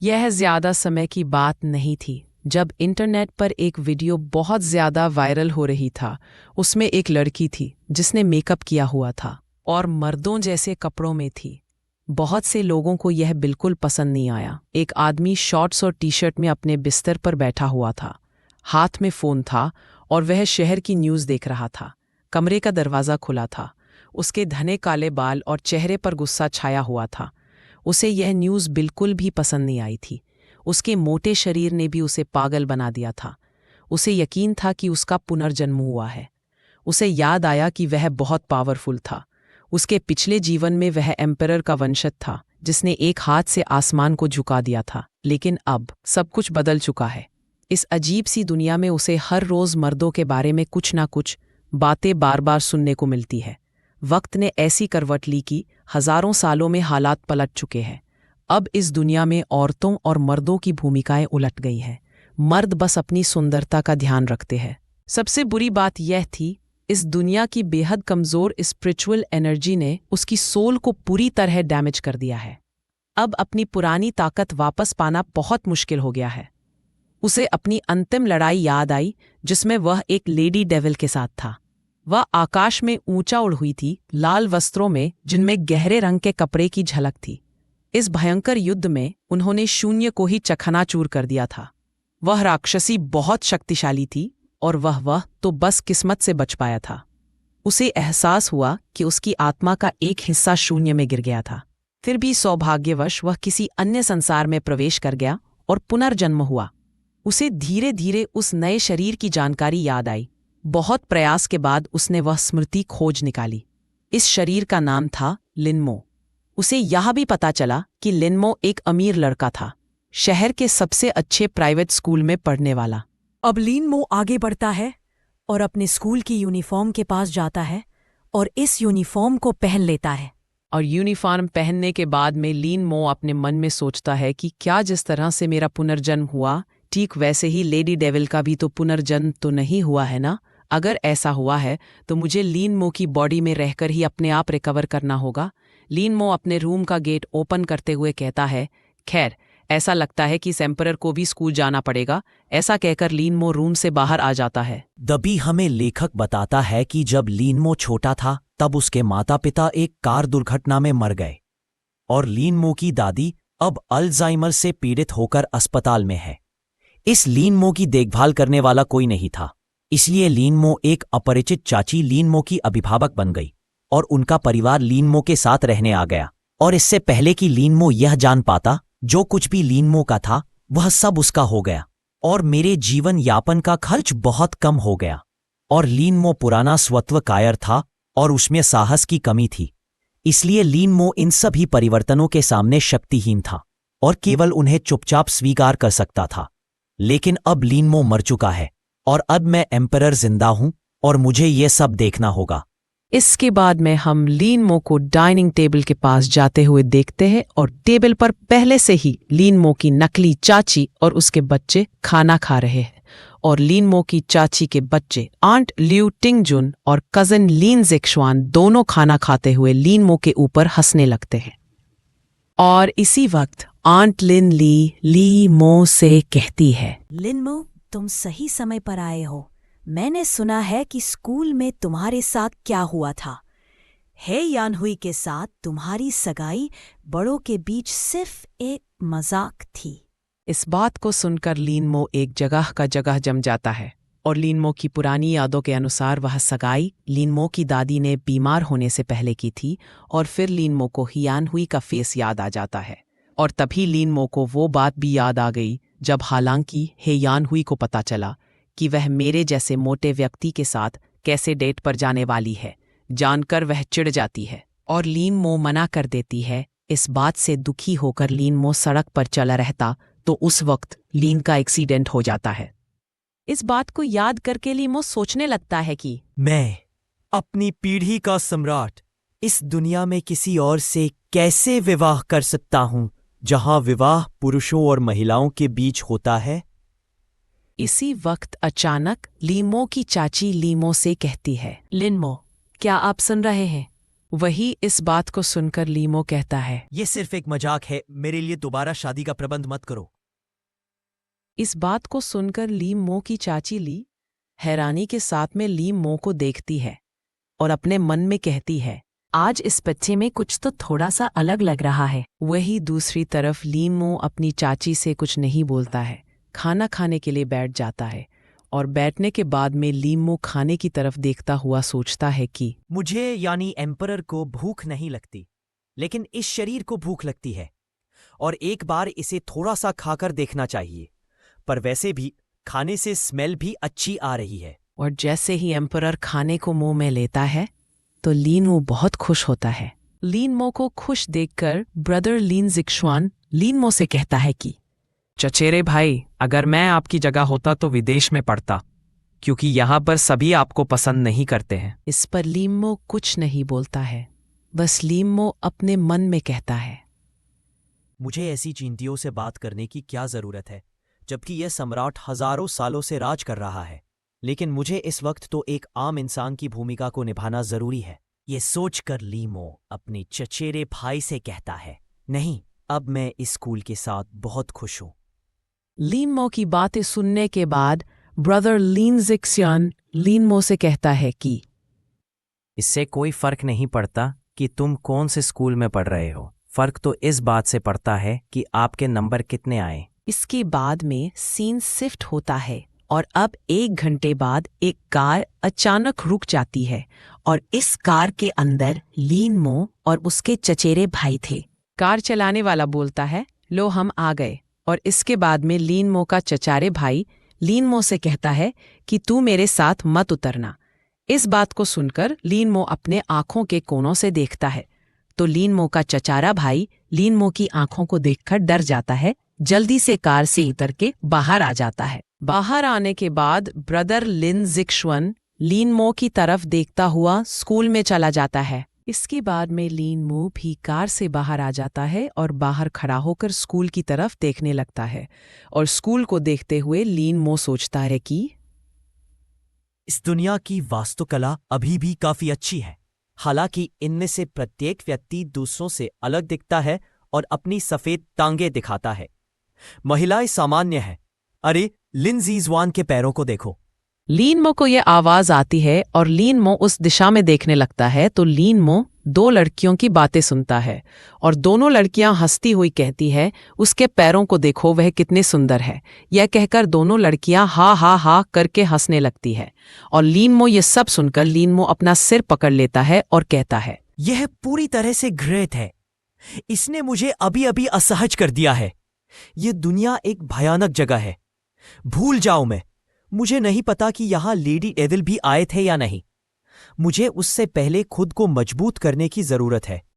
यह ज्यादा समय की बात नहीं थी जब इंटरनेट पर एक वीडियो बहुत ज्यादा वायरल हो रही था। उसमें एक लड़की थी जिसने मेकअप किया हुआ था और मर्दों जैसे कपड़ों में थी। बहुत से लोगों को यह बिल्कुल पसंद नहीं आया। एक आदमी शॉर्ट्स और टी शर्ट में अपने बिस्तर पर बैठा हुआ था, हाथ में फोन था और वह शहर की न्यूज़ देख रहा था। कमरे का दरवाज़ा खुला था। उसके घने काले बाल और चेहरे पर गुस्सा छाया हुआ था। उसे यह न्यूज़ बिल्कुल भी पसंद नहीं आई थी। उसके मोटे शरीर ने भी उसे पागल बना दिया था। उसे यकीन था कि उसका पुनर्जन्म हुआ है। उसे याद आया कि वह बहुत पावरफुल था। उसके पिछले जीवन में वह एम्परर का वंशज था जिसने एक हाथ से आसमान को झुका दिया था। लेकिन अब सब कुछ बदल चुका है। इस अजीब सी दुनिया में उसे हर रोज़ मर्दों के बारे में कुछ ना कुछ बातें बार बार सुनने को मिलती है। वक्त ने ऐसी करवट ली कि हजारों सालों में हालात पलट चुके हैं। अब इस दुनिया में औरतों और मर्दों की भूमिकाएं उलट गई हैं। मर्द बस अपनी सुंदरता का ध्यान रखते हैं। सबसे बुरी बात यह थी, इस दुनिया की बेहद कमज़ोर स्पिरिचुअल एनर्जी ने उसकी सोल को पूरी तरह डैमेज कर दिया है। अब अपनी पुरानी ताकत वापस पाना बहुत मुश्किल हो गया है। उसे अपनी अंतिम लड़ाई याद आई जिसमें वह एक लेडी डेविल के साथ था। वह आकाश में ऊंचा उड़ हुई थी, लाल वस्त्रों में जिनमें गहरे रंग के कपड़े की झलक थी। इस भयंकर युद्ध में उन्होंने शून्य को ही चकनाचूर कर दिया था। वह राक्षसी बहुत शक्तिशाली थी और वह तो बस किस्मत से बच पाया था। उसे एहसास हुआ कि उसकी आत्मा का एक हिस्सा शून्य में गिर गया था। फिर भी सौभाग्यवश वह किसी अन्य संसार में प्रवेश कर गया और पुनर्जन्म हुआ। उसे धीरे धीरे उस नए शरीर की जानकारी याद आई। बहुत प्रयास के बाद उसने वह स्मृति खोज निकाली। इस शरीर का नाम था लिनमो। उसे यह भी पता चला कि लिनमो एक अमीर लड़का था, शहर के सबसे अच्छे प्राइवेट स्कूल में पढ़ने वाला। अब लिनमो आगे बढ़ता है और अपने स्कूल की यूनिफॉर्म के पास जाता है और इस यूनिफॉर्म को पहन लेता है। और यूनिफॉर्म पहनने के बाद में लिनमो अपने मन में सोचता है कि क्या जिस तरह से मेरा पुनर्जन्म हुआ, ठीक वैसे ही लेडी डेविल का भी तो पुनर्जन्म तो नहीं हुआ है ना। अगर ऐसा हुआ है तो मुझे लिनमो की बॉडी में रहकर ही अपने आप रिकवर करना होगा। लिनमो अपने रूम का गेट ओपन करते हुए कहता है, खैर ऐसा लगता है कि इस एम्परर को भी स्कूल जाना पड़ेगा। ऐसा कहकर लिनमो रूम से बाहर आ जाता है। तभी हमें लेखक बताता है कि जब लिनमो छोटा था तब उसके माता पिता एक कार दुर्घटना में मर गए और लिनमो की दादी अब अल्जाइमर से पीड़ित होकर अस्पताल में है। इस लिनमो की देखभाल करने वाला कोई नहीं था, इसलिए लिनमो एक अपरिचित चाची लिनमो की अभिभावक बन गई और उनका परिवार लिनमो के साथ रहने आ गया। और इससे पहले कि लिनमो यह जान पाता, जो कुछ भी लिनमो का था वह सब उसका हो गया और मेरे जीवन यापन का खर्च बहुत कम हो गया। और लिनमो पुराना स्वत्व कायर था और उसमें साहस की कमी थी, इसलिए लिनमो इन सभी परिवर्तनों के सामने शक्तिहीन था और केवल उन्हें चुपचाप स्वीकार कर सकता था। लेकिन अब लिनमो मर चुका है और अब मैं एम्परर जिंदा हूं और मुझे ये सब देखना होगा। इसके बाद में हम लिनमो को डाइनिंग टेबल के पास जाते हुए देखते हैं और टेबल पर पहले से ही लिनमो की नकली चाची और उसके बच्चे खाना खा रहे हैं। और लिनमो की चाची के बच्चे आंट लियू टिंगजुन और कजन लिन जेक्शुआन दोनों खाना खाते हुए लिनमो के ऊपर हंसने लगते हैं। और इसी वक्त आंट लिन लिनमो से कहती है, लिनमो, तुम सही समय पर आए हो। मैंने सुना है कि स्कूल में तुम्हारे साथ क्या हुआ था। हे यानहुई के साथ तुम्हारी सगाई बड़ों के बीच सिर्फ एक मजाक थी। इस बात को सुनकर लिनमो एक जगह का जगह जम जाता है और लिनमो की पुरानी यादों के अनुसार वह सगाई लिनमो की दादी ने बीमार होने से पहले की थी। और फिर लिनमो को यानहुई का फेस याद आ जाता है और तभी लिनमो को वो बात भी याद आ गई जब हालांकि हे यानहुई को पता चला कि वह मेरे जैसे मोटे व्यक्ति के साथ कैसे डेट पर जाने वाली है। जानकर वह चिढ़ जाती है और लिनमो मना कर देती है। इस बात से दुखी होकर लिनमो सड़क पर चला रहता तो उस वक्त लिन का एक्सीडेंट हो जाता है। इस बात को याद करके लिनमो सोचने लगता है कि मैं अपनी पीढ़ी का सम्राट इस दुनिया में किसी और से कैसे विवाह कर सकता हूं जहां विवाह पुरुषों और महिलाओं के बीच होता है। इसी वक्त अचानक लिनमो की चाची लिनमो से कहती है, लिनमो, क्या आप सुन रहे हैं? वही इस बात को सुनकर लीमो कहता है, ये सिर्फ एक मजाक है, मेरे लिए दोबारा शादी का प्रबंध मत करो। इस बात को सुनकर लीमो की चाची ली हैरानी के साथ में लीमो को देखती है और अपने मन में कहती है, आज इस बच्चे में कुछ तो थोड़ा सा अलग लग रहा है। वही दूसरी तरफ लीमो अपनी चाची से कुछ नहीं बोलता है, खाना खाने के लिए बैठ जाता है और बैठने के बाद में लीमो खाने की तरफ देखता हुआ सोचता है कि मुझे यानी एम्परर को भूख नहीं लगती, लेकिन इस शरीर को भूख लगती है और एक बार इसे थोड़ा सा खाकर देखना चाहिए। पर वैसे भी खाने से स्मेल भी अच्छी आ रही है। और जैसे ही एम्परर खाने को मुंह में लेता है तो लीनमो बहुत खुश होता है। लीनमो को खुश देखकर ब्रदर लीन जिक्शुआन लीनमो से कहता है कि चचेरे भाई, अगर मैं आपकी जगह होता तो विदेश में पढ़ता, क्योंकि यहाँ पर सभी आपको पसंद नहीं करते हैं। इस पर लीमो कुछ नहीं बोलता है, बस लीमो अपने मन में कहता है, मुझे ऐसी चींटियों से बात करने की क्या जरूरत है, जबकि यह सम्राट हजारों सालों से राज कर रहा है। लेकिन मुझे इस वक्त तो एक आम इंसान की भूमिका को निभाना जरूरी है। ये सोचकर लीमो अपने चचेरे भाई से कहता है, नहीं, अब मैं इस स्कूल के साथ बहुत खुश हूं। लीमो की बातें सुनने के बाद ब्रदर लीन जिक्सियान लीनमो से कहता है कि इससे कोई फर्क नहीं पड़ता कि तुम कौन से स्कूल में पढ़ रहे हो, फर्क तो इस बात से पड़ता है कि आपके नंबर कितने आए। इसके बाद में सीन शिफ्ट होता है और अब 1 घंटे बाद एक कार अचानक रुक जाती है और इस कार के अंदर लीनमो और उसके चचेरे भाई थे। कार चलाने वाला बोलता है, लो हम आ गए। और इसके बाद में लीनमो का चचारे भाई लीनमो से कहता है कि तू मेरे साथ मत उतरना। इस बात को सुनकर लीनमो अपने आंखों के कोनों से देखता है तो लीनमो का चचारा भाई लीनमो की आंखों को देखकर डर जाता है, जल्दी से कार से उतर के बाहर आ जाता है। बाहर आने के बाद ब्रदर लिन जिक्शुआन लीनमो की तरफ देखता हुआ स्कूल में चला जाता है। इसके बाद में लीनमो भी कार से बाहर आ जाता है और बाहर खड़ा होकर स्कूल की तरफ देखने लगता है। और स्कूल को देखते हुए लीनमो सोचता है कि इस दुनिया की वास्तुकला अभी भी काफी अच्छी है, हालांकि इनमें से प्रत्येक व्यक्ति दूसरों से अलग दिखता है और अपनी सफेद टांगे दिखाता है। महिलाएं सामान्य हैं। अरे, लिन जीजवान के पैरों को देखो। लीनमो को ये आवाज आती है और लीनमो उस दिशा में देखने लगता है तो लीनमो 2 लड़कियों की बातें सुनता है और दोनों लड़कियां हंसती हुई कहती है, उसके पैरों को देखो, वह कितने सुंदर है। यह कहकर दोनों लड़कियां हा हा हा करके हंसने लगती है और लीनमो ये सब सुनकर लीनमो अपना सिर पकड़ लेता है और कहता है, यह पूरी तरह से घृणित है। इसने मुझे अभी अभी असहज कर दिया है। यह दुनिया एक भयानक जगह है। भूल जाओ मैं। मुझे नहीं पता कि यहां लेडी डेविल भी आए थे या नहीं। मुझे उससे पहले खुद को मजबूत करने की जरूरत है।